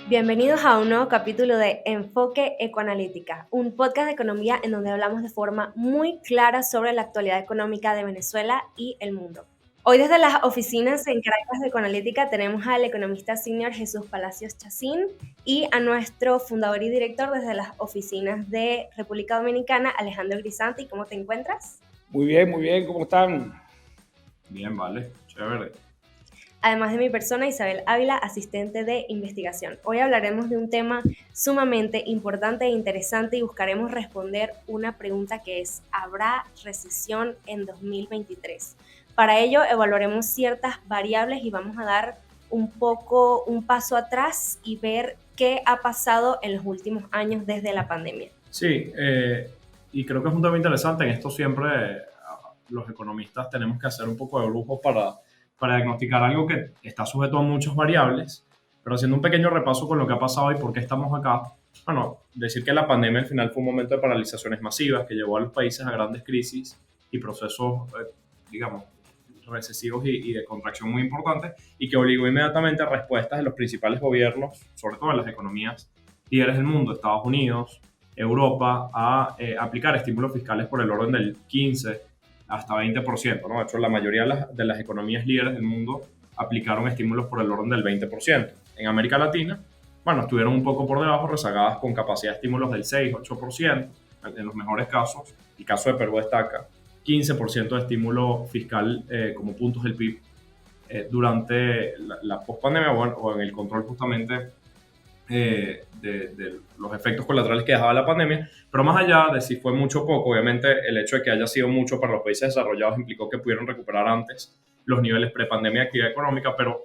Bienvenidos a un nuevo capítulo de Enfoque Ecoanalítica, un podcast de economía en donde hablamos de forma muy clara sobre la actualidad económica de Venezuela y el mundo. Hoy desde las oficinas en Caracas de Ecoanalítica tenemos al economista senior Jesús Palacios Chacín y a nuestro fundador y director desde las oficinas de República Dominicana, Alejandro Grisanti. ¿Cómo te encuentras? Muy bien, ¿cómo están? Bien, vale, chévere. Además de mi persona, Isabel Ávila, asistente de investigación. Hoy hablaremos de un tema sumamente importante e interesante y buscaremos responder una pregunta que es: ¿habrá recesión en 2023? Para ello evaluaremos ciertas variables y vamos a dar un paso atrás y ver qué ha pasado en los últimos años desde la pandemia. Sí, y creo que es un tema interesante. En esto siempre los economistas tenemos que hacer un poco de brujo para diagnosticar algo que está sujeto a muchas variables, pero haciendo un pequeño repaso con lo que ha pasado y por qué estamos acá. Bueno, decir que la pandemia al final fue un momento de paralizaciones masivas que llevó a los países a grandes crisis y procesos, digamos, recesivos y de contracción muy importantes, y que obligó inmediatamente a respuestas de los principales gobiernos, sobre todo de las economías líderes del mundo, Estados Unidos, Europa, a aplicar estímulos fiscales por el orden del 15 hasta 20%, ¿no? De hecho, la mayoría de las economías líderes del mundo aplicaron estímulos por el orden del 20%. En América Latina, bueno, estuvieron un poco por debajo, rezagadas con capacidad de estímulos del 6-8%, en los mejores casos. El caso de Perú destaca 15% de estímulo fiscal como puntos del PIB durante la pospandemia o en el control justamente de los efectos colaterales que dejaba la pandemia. Pero más allá de si fue mucho o poco, obviamente el hecho de que haya sido mucho para los países desarrollados implicó que pudieron recuperar antes los niveles prepandemia de actividad económica, pero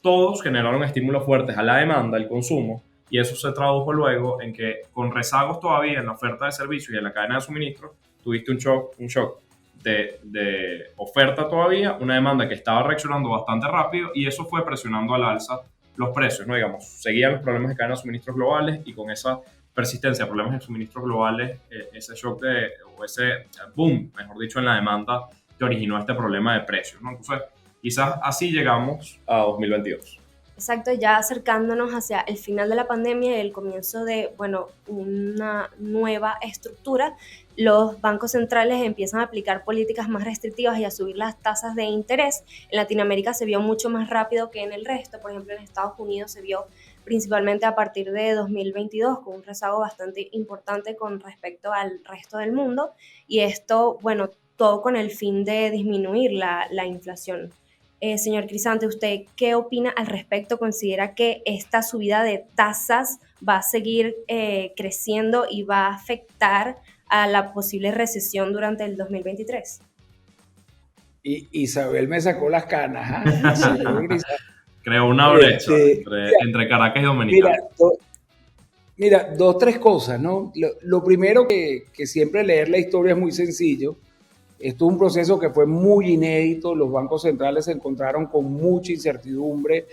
todos generaron estímulos fuertes a la demanda, al consumo, y eso se tradujo luego en que, con rezagos todavía en la oferta de servicios y en la cadena de suministro, tuviste un shock de oferta todavía, una demanda que estaba reaccionando bastante rápido, y eso fue presionando al alza los precios, ¿no? Digamos, seguían los problemas de cadena de suministros globales, y con esa persistencia de problemas de suministros globales, ese shock o ese boom, mejor dicho, en la demanda, que originó este problema de precios, ¿no? Entonces, quizás así llegamos a 2022. Exacto, ya acercándonos hacia el final de la pandemia y el comienzo de, una nueva estructura, los bancos centrales empiezan a aplicar políticas más restrictivas y a subir las tasas de interés. En Latinoamérica se vio mucho más rápido que en el resto. Por ejemplo, en Estados Unidos se vio principalmente a partir de 2022, con un rezago bastante importante con respecto al resto del mundo. Y esto, todo con el fin de disminuir la inflación. Señor Grisanti, ¿usted qué opina al respecto? ¿Considera que esta subida de tasas va a seguir creciendo y va a afectar a la posible recesión durante el 2023? Isabel me sacó las canas, ¿eh? Señor Grisanti. Creó una brecha entre Caracas y Dominicana. Mira, dos, tres cosas, ¿no? Lo primero que siempre leer la historia es muy sencillo. Esto es un proceso que fue muy inédito. Los bancos centrales se encontraron con mucha incertidumbre,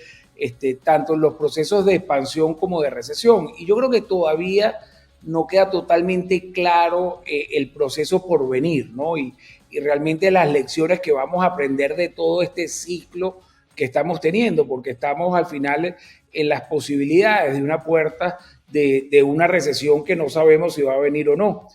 tanto en los procesos de expansión como de recesión. Y yo creo que todavía no queda totalmente claro el proceso por venir, ¿no? Y realmente las lecciones que vamos a aprender de todo este ciclo que estamos teniendo, porque estamos al final en las posibilidades de una puerta de una recesión que no sabemos si va a venir o no.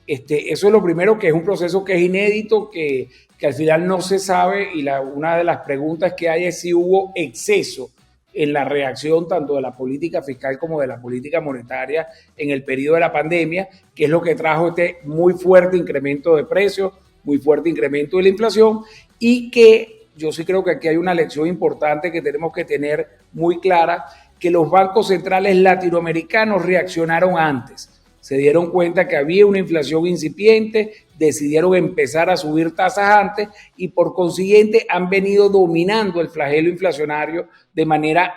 Eso es lo primero, que es un proceso que es inédito, que al final no se sabe, y una de las preguntas que hay es si hubo exceso en la reacción tanto de la política fiscal como de la política monetaria en el periodo de la pandemia, que es lo que trajo este muy fuerte incremento de precios, muy fuerte incremento de la inflación, y que yo sí creo que aquí hay una lección importante que tenemos que tener muy clara, que los bancos centrales latinoamericanos reaccionaron antes. Se dieron cuenta que había una inflación incipiente, decidieron empezar a subir tasas antes y por consiguiente han venido dominando el flagelo inflacionario de manera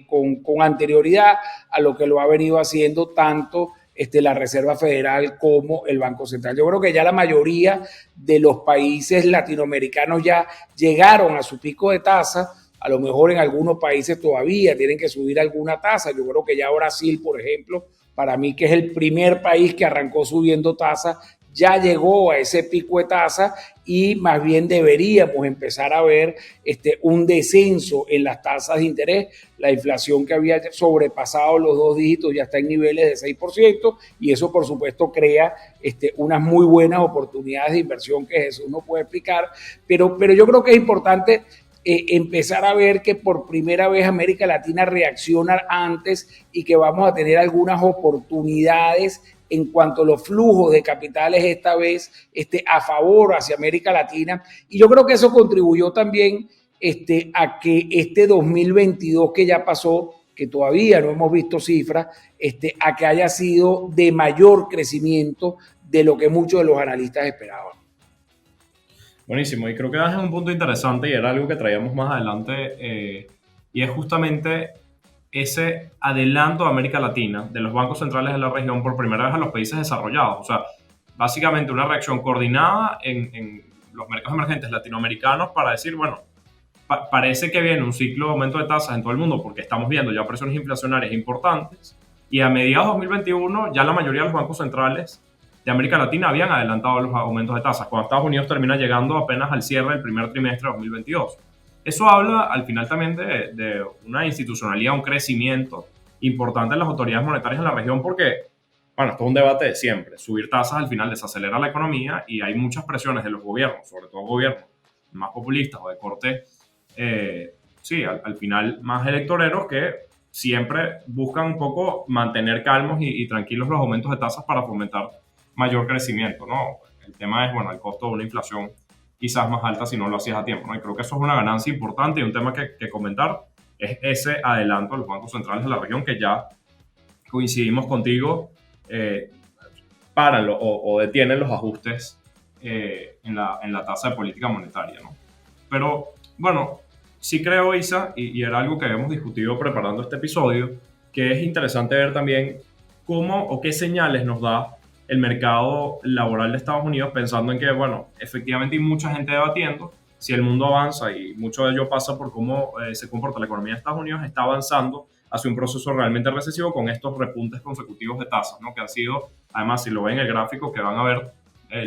con anterioridad a lo que lo ha venido haciendo tanto la Reserva Federal como el Banco Central. Yo creo que ya la mayoría de los países latinoamericanos ya llegaron a su pico de tasa. A lo mejor en algunos países todavía tienen que subir alguna tasa. Yo creo que ya Brasil, por ejemplo, para mí, que es el primer país que arrancó subiendo tasas, ya llegó a ese pico de tasa y más bien deberíamos empezar a ver un descenso en las tasas de interés. La inflación que había sobrepasado los 2 dígitos ya está en niveles de 6% y eso por supuesto crea unas muy buenas oportunidades de inversión que Jesús no puede explicar, pero yo creo que es importante empezar a ver que por primera vez América Latina reacciona antes y que vamos a tener algunas oportunidades en cuanto a los flujos de capitales esta vez a favor hacia América Latina. Y yo creo que eso contribuyó también a que 2022 que ya pasó, que todavía no hemos visto cifras, a que haya sido de mayor crecimiento de lo que muchos de los analistas esperaban. Buenísimo, y creo que das un punto interesante y era algo que traíamos más adelante, y es justamente ese adelanto de América Latina, de los bancos centrales de la región por primera vez a los países desarrollados. O sea, básicamente una reacción coordinada en los mercados emergentes latinoamericanos para decir, bueno, parece que viene un ciclo de aumento de tasas en todo el mundo porque estamos viendo ya presiones inflacionarias importantes y a mediados de 2021 ya la mayoría de los bancos centrales de América Latina habían adelantado los aumentos de tasas, cuando Estados Unidos termina llegando apenas al cierre del primer trimestre de 2022. Eso habla al final también de una institucionalidad, un crecimiento importante en las autoridades monetarias en la región porque, bueno, esto es un debate de siempre. Subir tasas al final desacelera la economía y hay muchas presiones de los gobiernos, sobre todo gobiernos más populistas o de corte, sí, al final más electoreros que siempre buscan un poco mantener calmos y tranquilos los aumentos de tasas para fomentar mayor crecimiento, ¿no? El tema es, bueno, el costo de una inflación quizás más alta si no lo hacías a tiempo, ¿no? Y creo que eso es una ganancia importante y un tema que comentar es ese adelanto de los bancos centrales de la región que ya coincidimos contigo, paran o detienen los ajustes en la tasa de política monetaria, ¿no? Pero, bueno, sí creo, Isa, y era algo que habíamos discutido preparando este episodio, que es interesante ver también cómo o qué señales nos da el mercado laboral de Estados Unidos, pensando en que, bueno, efectivamente hay mucha gente debatiendo si el mundo avanza y mucho de ello pasa por cómo se comporta la economía de Estados Unidos, está avanzando hacia un proceso realmente recesivo con estos repuntes consecutivos de tasas, ¿no? Que han sido, además, si lo ven en el gráfico que van a ver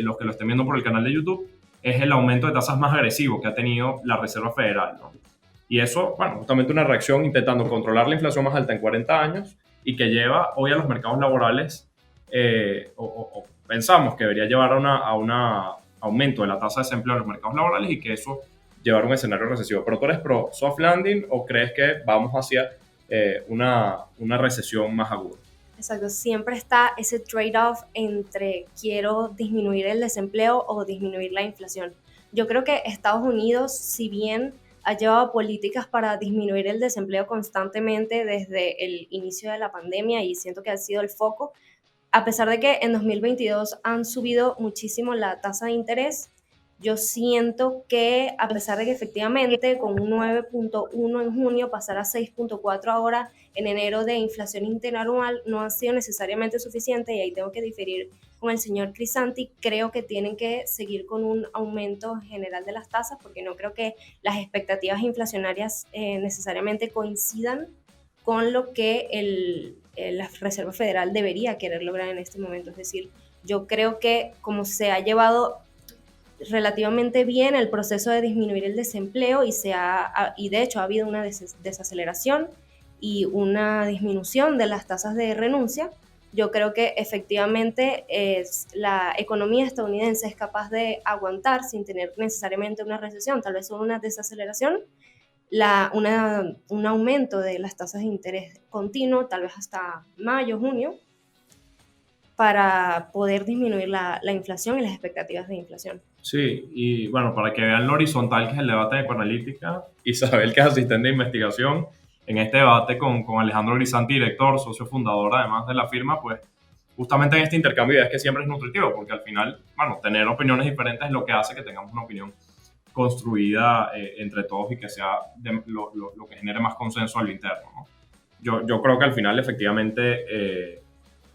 los que lo estén viendo por el canal de YouTube, es el aumento de tasas más agresivo que ha tenido la Reserva Federal, ¿no? Y eso, bueno, justamente una reacción intentando controlar la inflación más alta en 40 años y que lleva hoy a los mercados laborales, o pensamos que debería llevar a un aumento de la tasa de desempleo en los mercados laborales y que eso llevar a un escenario recesivo. ¿Pero tú eres pro soft landing o crees que vamos hacia una recesión más aguda? Exacto, siempre está ese trade-off entre quiero disminuir el desempleo o disminuir la inflación. Yo creo que Estados Unidos, si bien ha llevado políticas para disminuir el desempleo constantemente desde el inicio de la pandemia y siento que ha sido el foco, a pesar de que en 2022 han subido muchísimo la tasa de interés, yo siento que a pesar de que efectivamente con un 9.1 en junio pasar a 6.4 ahora en enero de inflación interanual no ha sido necesariamente suficiente y ahí tengo que diferir con el señor Crisanti. Creo que tienen que seguir con un aumento general de las tasas porque no creo que las expectativas inflacionarias necesariamente coincidan con lo que la Reserva Federal debería querer lograr en este momento. Es decir, yo creo que como se ha llevado relativamente bien el proceso de disminuir el desempleo y de hecho ha habido una desaceleración y una disminución de las tasas de renuncia, yo creo que efectivamente la economía estadounidense es capaz de aguantar sin tener necesariamente una recesión, tal vez solo una desaceleración, un aumento de las tasas de interés continuo, tal vez hasta mayo, junio, para poder disminuir la inflación y las expectativas de inflación. Sí, y bueno, para que vean lo horizontal que es el debate de ecoanalítica, Isabel, que es asistente de investigación, en este debate con Alejandro Grisanti, director, socio fundador además de la firma, pues justamente en este intercambio de ideas que siempre es nutritivo, porque al final, bueno, tener opiniones diferentes es lo que hace que tengamos una opinión construida entre todos y que sea lo que genere más consenso al interno, ¿no? Yo creo que al final, efectivamente,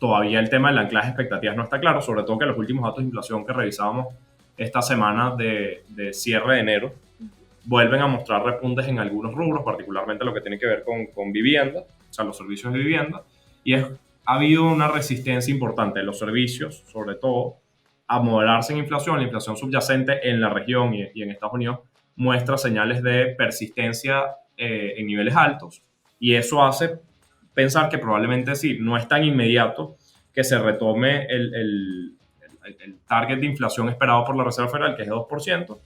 todavía el tema del anclaje de expectativas no está claro, sobre todo que los últimos datos de inflación que revisábamos esta semana de cierre de enero vuelven a mostrar repuntes en algunos rubros, particularmente lo que tiene que ver con vivienda, o sea, los servicios de vivienda, y ha habido una resistencia importante de los servicios, sobre todo, a moderarse en inflación, la inflación subyacente en la región y en Estados Unidos muestra señales de persistencia en niveles altos, y eso hace pensar que probablemente sí, no es tan inmediato que se retome el target de inflación esperado por la Reserva Federal, que es de 2%,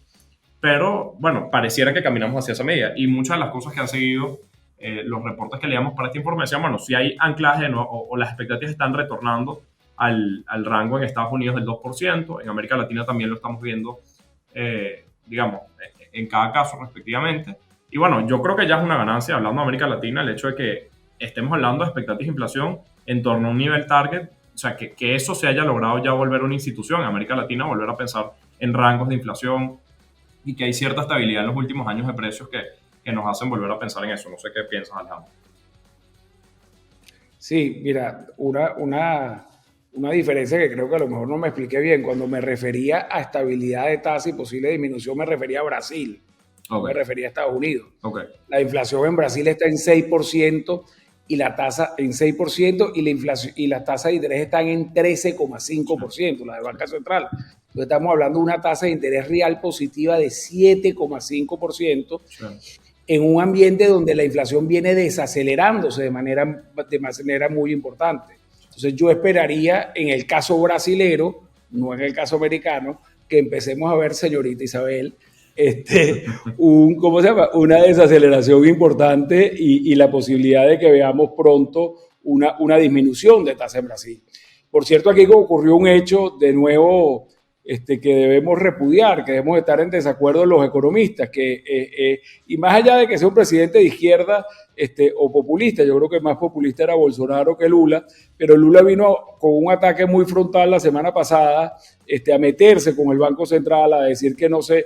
pero bueno, pareciera que caminamos hacia esa medida. Y muchas de las cosas que han seguido los reportes que leíamos para esta información decían, bueno, si hay anclaje o las expectativas están retornando al rango en Estados Unidos del 2%, en América Latina también lo estamos viendo, digamos, en cada caso respectivamente. Y bueno, yo creo que ya es una ganancia, hablando de América Latina, el hecho de que estemos hablando de expectativas de inflación en torno a un nivel target, o sea, que eso se haya logrado ya volver una institución en América Latina, volver a pensar en rangos de inflación, y que hay cierta estabilidad en los últimos años de precios que nos hacen volver a pensar en eso. No sé qué piensas, Alejandro. Sí, mira, una diferencia que creo que a lo mejor no me expliqué bien. Cuando me refería a estabilidad de tasa y posible disminución, me refería a Brasil, no me refería a Estados Unidos. Okay. La inflación en Brasil está en 6% y la tasa en 6% y la inflación y las tasas de interés están en 13,5%, la de Banca Central. Entonces estamos hablando de una tasa de interés real positiva de 7,5%. Sí. En un ambiente donde la inflación viene desacelerándose de manera muy importante. Entonces yo esperaría en el caso brasilero, no en el caso americano, que empecemos a ver, señorita Isabel, ¿cómo se llama? Una desaceleración importante y la posibilidad de que veamos pronto una disminución de tasa en Brasil. Por cierto, aquí ocurrió un hecho de nuevo que debemos repudiar, que debemos estar en desacuerdo los economistas, y más allá de que sea un presidente de izquierda o populista, yo creo que más populista era Bolsonaro que Lula, pero Lula vino con un ataque muy frontal la semana pasada, a meterse con el Banco Central, a decir que no se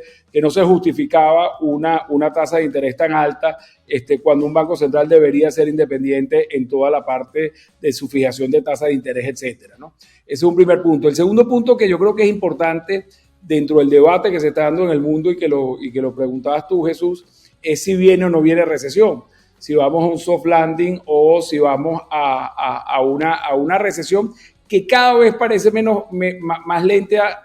justificaba una tasa de interés tan alta, cuando un Banco Central debería ser independiente en toda la parte de su fijación de tasa de interés, etcétera, ¿no? Ese es un primer punto. El segundo punto que yo creo que es importante dentro del debate que se está dando en el mundo y que lo preguntabas tú, Jesús, es si viene o no viene recesión, si vamos a un soft landing o si vamos a una recesión que cada vez parece más lenta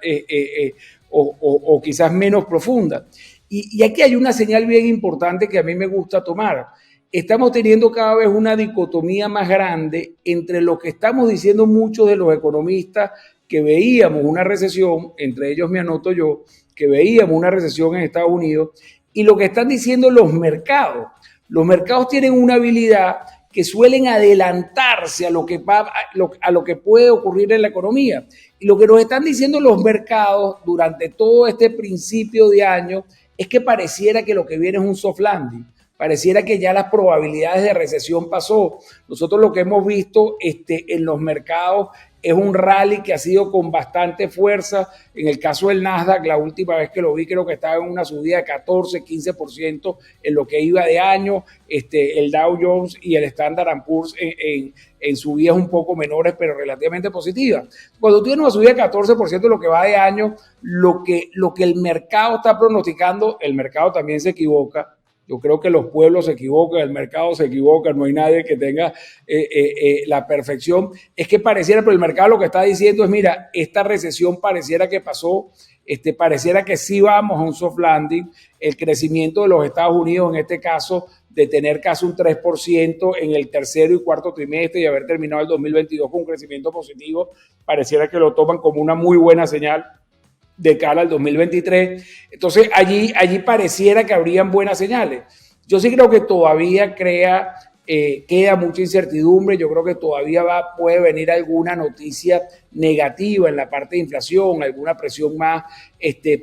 o quizás menos profunda. Y aquí hay una señal bien importante que a mí me gusta tomar. Estamos teniendo cada vez una dicotomía más grande entre lo que estamos diciendo muchos de los economistas, que veíamos una recesión, entre ellos me anoto yo, que veíamos una recesión en Estados Unidos, y lo que están diciendo los mercados. Los mercados tienen una habilidad que suelen adelantarse a lo que puede ocurrir en la economía. Y lo que nos están diciendo los mercados durante todo este principio de año es que pareciera que lo que viene es un soft landing. Pareciera que ya las probabilidades de recesión pasó. Nosotros lo que hemos visto en los mercados es un rally que ha sido con bastante fuerza. En el caso del Nasdaq, la última vez que lo vi, creo que estaba en una subida de 14, 15% en lo que iba de año. El Dow Jones y el Standard & Poor's en subidas un poco menores, pero relativamente positivas. Cuando tú tienes una subida de 14% en lo que va de año, lo que el mercado está pronosticando, el mercado también se equivoca. Yo creo que los pueblos se equivocan, el mercado se equivoca, no hay nadie que tenga la perfección. Es que pareciera, pero el mercado lo que está diciendo es, mira, esta recesión pareciera que pasó, pareciera que sí vamos a un soft landing. El crecimiento de los Estados Unidos, en este caso, de tener casi un 3% en el tercero y cuarto trimestre y haber terminado el 2022 con un crecimiento positivo, pareciera que lo toman como una muy buena señal de cara al 2023. Entonces allí pareciera que habrían buenas señales. Yo sí creo que todavía queda mucha incertidumbre. Yo creo que todavía puede venir alguna noticia negativa en la parte de inflación, alguna presión más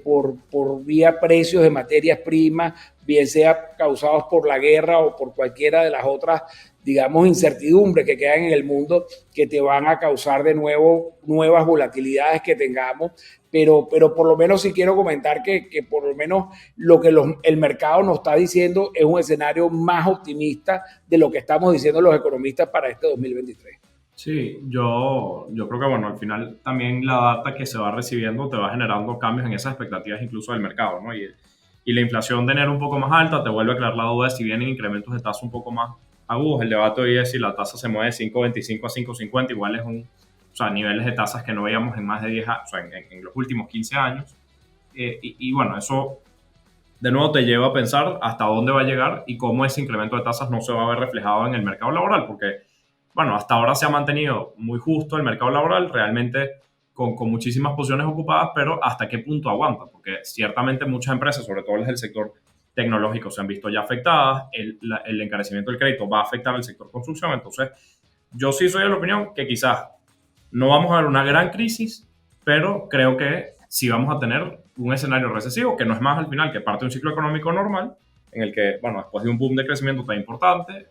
por vía precios de materias primas, bien sea causados por la guerra o por cualquiera de las otras, digamos, incertidumbres que quedan en el mundo, que te van a causar de nuevo nuevas volatilidades que tengamos. Pero por lo menos sí quiero comentar que por lo menos lo que el mercado nos está diciendo es un escenario más optimista de lo que estamos diciendo los economistas para este 2023. Sí, yo creo que, bueno, al final también la data que se va recibiendo te va generando cambios en esas expectativas incluso del mercado, ¿no? Y la inflación de enero un poco más alta te vuelve a crear la duda de si vienen incrementos de tasa un poco más agudos. El debate hoy es si la tasa se mueve de 5.25 a 5.50, igual es sea, niveles de tasas que no veíamos en más de 10 años, o sea, en los últimos 15 años. Y bueno, eso de nuevo te lleva a pensar hasta dónde va a llegar y cómo ese incremento de tasas no se va a ver reflejado en el mercado laboral, porque, bueno, hasta ahora se ha mantenido muy justo el mercado laboral, realmente con muchísimas posiciones ocupadas, pero ¿hasta qué punto aguanta? Porque ciertamente muchas empresas, sobre todo las del sector tecnológico, se han visto ya afectadas, el encarecimiento del crédito va a afectar al sector construcción, entonces yo sí soy de la opinión que quizás no vamos a ver una gran crisis, pero creo que sí vamos a tener un escenario recesivo, que no es más al final que parte de un ciclo económico normal, en el que, bueno, después de un boom de crecimiento tan importante,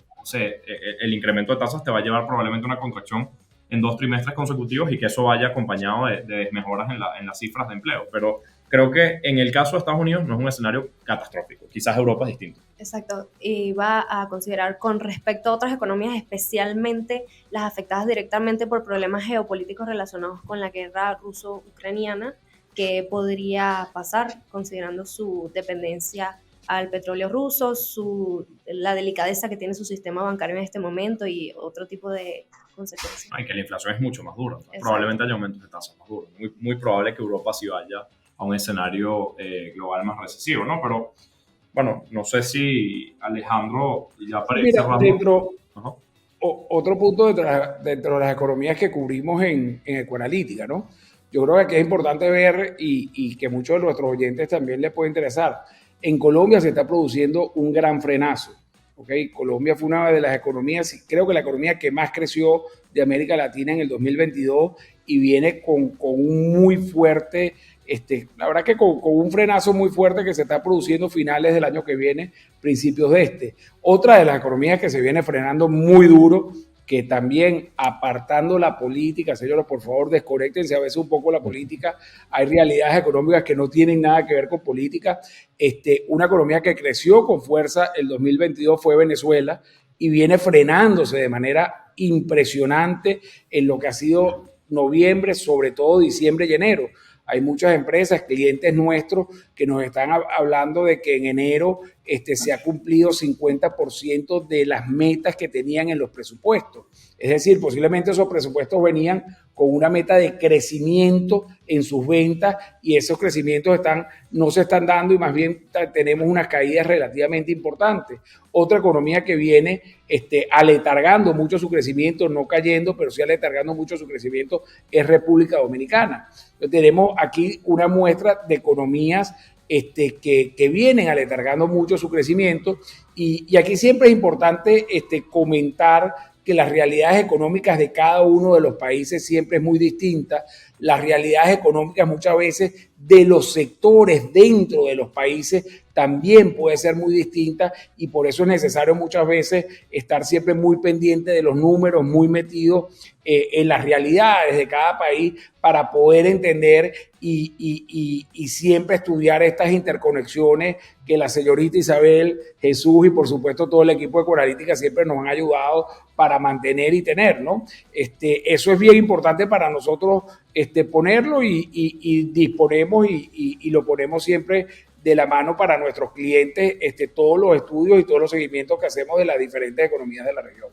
el incremento de tasas te va a llevar probablemente a una contracción en 2 trimestres consecutivos y que eso vaya acompañado de desmejoras en las cifras de empleo. Pero creo que en el caso de Estados Unidos no es un escenario catastrófico. Quizás Europa es distinto. Exacto, y va a considerar con respecto a otras economías, especialmente las afectadas directamente por problemas geopolíticos relacionados con la guerra ruso-ucraniana, que podría pasar considerando su dependencia al petróleo ruso, la delicadeza que tiene su sistema bancario en este momento y otro tipo de consecuencias. Y que la inflación es mucho más dura. Probablemente haya aumentos de tasas más duros. Muy, muy probable que Europa sí vaya a un escenario global más recesivo, ¿no? Pero bueno, no sé si Alejandro ya para ir cerrando. Otro punto dentro de las economías que cubrimos en Ecoanalítica, ¿no? Yo creo que aquí es importante ver y que muchos de nuestros oyentes también les puede interesar. En Colombia se está produciendo un gran frenazo. ¿Okay? Colombia fue una de las economías, creo que la economía que más creció de América Latina en el 2022 y viene con un muy fuerte, la verdad que con un frenazo muy fuerte que se está produciendo finales del año que viene, principios de este. Otra de las economías que se viene frenando muy duro, que también apartando la política, señores, por favor desconéctense a veces un poco la política, hay realidades económicas que no tienen nada que ver con política. Una economía que creció con fuerza el 2022 fue Venezuela y viene frenándose de manera impresionante en lo que ha sido noviembre, sobre todo diciembre y enero. Hay muchas empresas, clientes nuestros, que nos están hablando de que en enero se ha cumplido 50% de las metas que tenían en los presupuestos. Es decir, posiblemente esos presupuestos venían con una meta de crecimiento en sus ventas y esos crecimientos no se están dando y más bien tenemos unas caídas relativamente importantes. Otra economía que viene aletargando mucho su crecimiento, no cayendo, pero sí aletargando mucho su crecimiento, es República Dominicana. Entonces, tenemos aquí una muestra de economías que vienen aletargando mucho su crecimiento y aquí siempre es importante comentar que las realidades económicas de cada uno de los países siempre es muy distinta. Las realidades económicas muchas veces de los sectores dentro de los países también puede ser muy distinta y por eso es necesario muchas veces estar siempre muy pendiente de los números, muy metidos en las realidades de cada país para poder entender y siempre estudiar estas interconexiones que la señorita Isabel, Jesús y por supuesto todo el equipo de Ecoanalítica siempre nos han ayudado para mantener y tener, ¿no? Eso es bien importante para nosotros ponerlo y disponemos y lo ponemos siempre de la mano para nuestros clientes, todos los estudios y todos los seguimientos que hacemos de las diferentes economías de la región.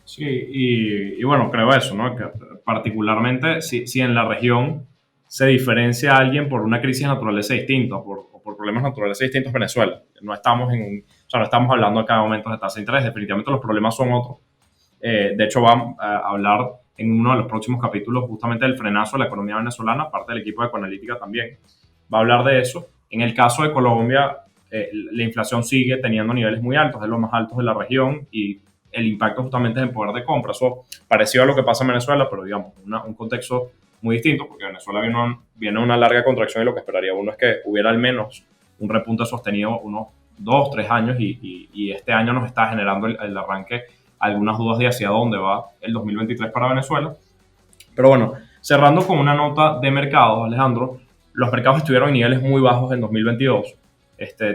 Sí, y bueno, creo eso, ¿no? Que particularmente si en la región se diferencia a alguien por una crisis de naturaleza distinta o por problemas naturales distintos, Venezuela. No estamos no estamos hablando acá de aumentos de tasa de interés, definitivamente los problemas son otros. De hecho, vamos a hablar en uno de los próximos capítulos justamente del frenazo de la economía venezolana, parte del equipo de Ecoanalítica también va a hablar de eso. En el caso de Colombia, la inflación sigue teniendo niveles muy altos, es lo más altos de la región y el impacto justamente es en poder de compra. Eso parecido a lo que pasa en Venezuela, pero digamos, un contexto muy distinto, porque Venezuela viene una larga contracción y lo que esperaría uno es que hubiera al menos un repunte sostenido unos 2, 3 años y este año nos está generando el arranque algunas dudas de hacia dónde va el 2023 para Venezuela. Pero bueno, cerrando con una nota de mercados, Alejandro, los mercados estuvieron en niveles muy bajos en 2022.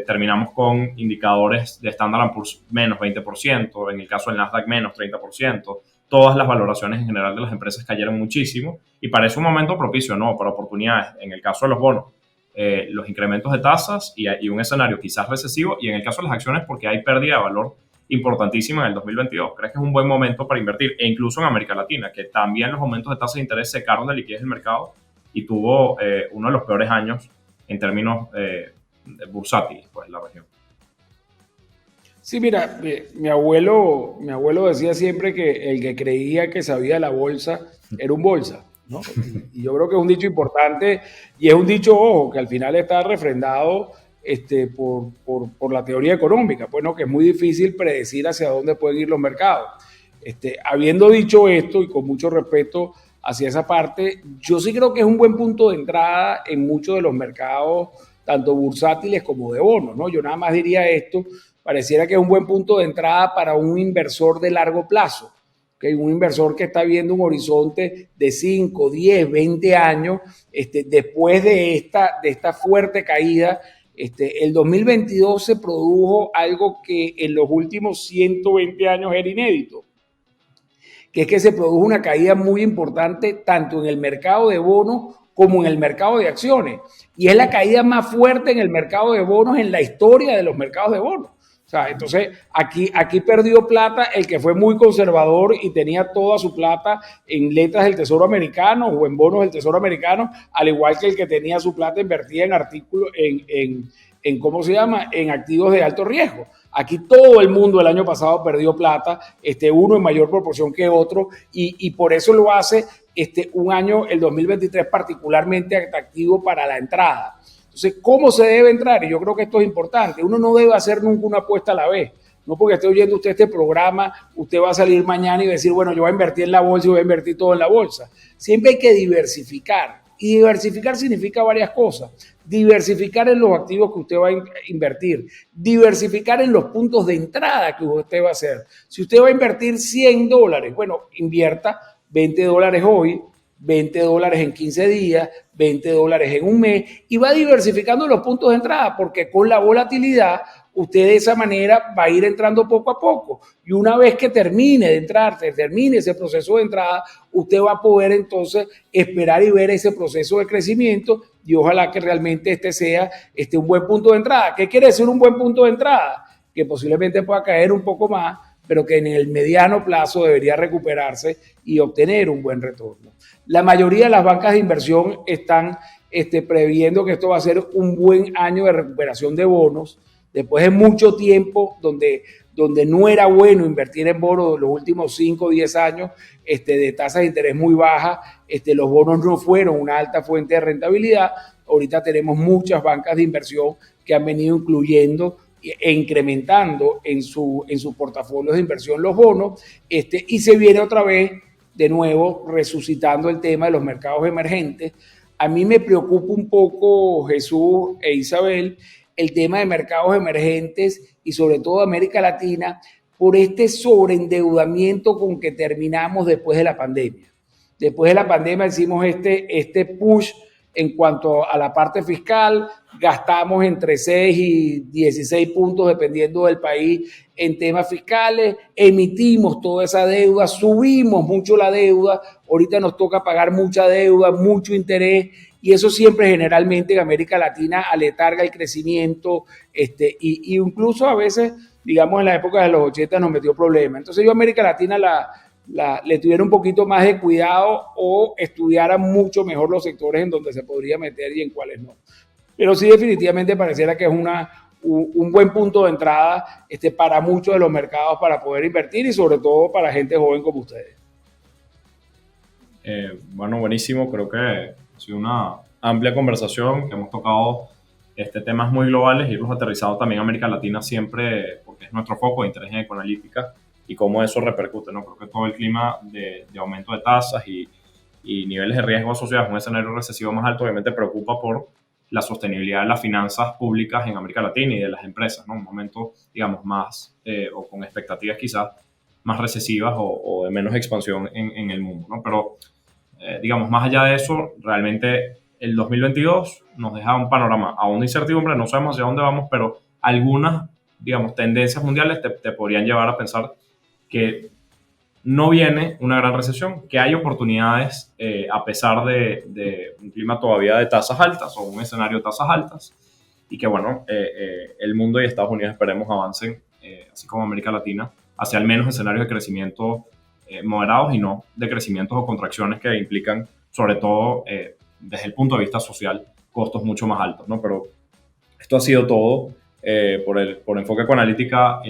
Terminamos con indicadores de Standard & Poor's menos 20%, en el caso del Nasdaq menos 30%. Todas las valoraciones en general de las empresas cayeron muchísimo y parece un momento propicio, ¿no?, para oportunidades. En el caso de los bonos, los incrementos de tasas y un escenario quizás recesivo, y en el caso de las acciones porque hay pérdida de valor importantísima en el 2022. ¿Crees que es un buen momento para invertir? E incluso en América Latina, que también los aumentos de tasas de interés secaron de liquidez del mercado y tuvo uno de los peores años en términos bursátiles, pues, la región. Sí, mira, mi abuelo decía siempre que el que creía que sabía la bolsa era un bolsa, ¿no? Y yo creo que es un dicho importante y es un dicho, ojo, que al final está refrendado por la teoría económica, pues, ¿no? Que es muy difícil predecir hacia dónde pueden ir los mercados. Habiendo dicho esto y con mucho respeto hacia esa parte, yo sí creo que es un buen punto de entrada en muchos de los mercados, tanto bursátiles como de bonos, ¿no? Yo nada más diría esto, pareciera que es un buen punto de entrada para un inversor de largo plazo, ¿okay? Un inversor que está viendo un horizonte de 5, 10, 20 años, después de esta fuerte caída. El 2022 se produjo algo que en los últimos 120 años era inédito, que es que se produjo una caída muy importante tanto en el mercado de bonos como en el mercado de acciones. Y es la caída más fuerte en el mercado de bonos en la historia de los mercados de bonos. O sea, entonces aquí perdió plata el que fue muy conservador y tenía toda su plata en letras del Tesoro Americano o en bonos del Tesoro Americano, al igual que el que tenía su plata invertida en artículos, ¿cómo se llama? En activos de alto riesgo. Aquí todo el mundo el año pasado perdió plata, uno en mayor proporción que otro, y por eso lo hace un año, el 2023, particularmente atractivo para la entrada. Entonces, ¿cómo se debe entrar? Y yo creo que esto es importante. Uno no debe hacer nunca una apuesta a la vez. No porque esté oyendo usted este programa, usted va a salir mañana y decir, bueno, yo voy a invertir en la bolsa y voy a invertir todo en la bolsa. Siempre hay que diversificar. Y diversificar significa varias cosas. Diversificar en los activos que usted va a invertir. Diversificar en los puntos de entrada que usted va a hacer. Si usted va a invertir $100, bueno, invierta $20 hoy, $20 en 15 días, $20 en un mes, y va diversificando los puntos de entrada, porque con la volatilidad usted de esa manera va a ir entrando poco a poco, y una vez que termine de entrar, termine ese proceso de entrada, usted va a poder entonces esperar y ver ese proceso de crecimiento, y ojalá que realmente sea un buen punto de entrada. ¿Qué quiere decir un buen punto de entrada? Que posiblemente pueda caer un poco más, pero que en el mediano plazo debería recuperarse y obtener un buen retorno. La mayoría de las bancas de inversión están previendo que esto va a ser un buen año de recuperación de bonos, después de mucho tiempo donde no era bueno invertir en bonos los últimos 5 o 10 años de tasas de interés muy bajas, los bonos no fueron una alta fuente de rentabilidad. Ahorita tenemos muchas bancas de inversión que han venido incluyendo e incrementando en sus portafolios de inversión los bonos, y se viene otra vez de nuevo resucitando el tema de los mercados emergentes. A mí me preocupa un poco, Jesús e Isabel, el tema de mercados emergentes y sobre todo América Latina por sobreendeudamiento con que terminamos después de la pandemia. Después de la pandemia hicimos este push en cuanto a la parte fiscal, gastamos entre 6 y 16 puntos dependiendo del país en temas fiscales, emitimos toda esa deuda, subimos mucho la deuda, ahorita nos toca pagar mucha deuda, mucho interés, y eso siempre generalmente en América Latina aletarga el crecimiento, y incluso a veces, digamos en la época de los 80 nos metió problemas. Entonces yo a América Latina le tuviera un poquito más de cuidado o estudiara mucho mejor los sectores en donde se podría meter y en cuáles no. Pero sí definitivamente pareciera que es un buen punto de entrada para muchos de los mercados para poder invertir y sobre todo para gente joven como ustedes. Bueno, buenísimo. Creo que ha sido una amplia conversación, que hemos tocado temas muy globales y hemos aterrizado también a América Latina siempre, porque es nuestro foco de interés en ecoanalítica y cómo eso repercute, ¿no? Creo que todo el clima de aumento de tasas y niveles de riesgo asociados a un escenario recesivo más alto obviamente preocupa por la sostenibilidad de las finanzas públicas en América Latina y de las empresas, ¿no? Un momento, digamos, más o con expectativas quizás más recesivas o de menos expansión en el mundo, ¿no? Pero, digamos, más allá de eso, realmente el 2022 nos deja un panorama aún de incertidumbre, no sabemos hacia dónde vamos, pero algunas, digamos, tendencias mundiales te podrían llevar a pensar que no viene una gran recesión, que hay oportunidades a pesar de un clima todavía de tasas altas o un escenario de tasas altas, y que, bueno, el mundo y Estados Unidos esperemos avancen así como América Latina, hacia al menos escenarios de crecimiento moderados y no de crecimientos o contracciones que implican, sobre todo desde el punto de vista social, costos mucho más altos, ¿no? Pero esto ha sido todo por Enfoque Ecoanalítica.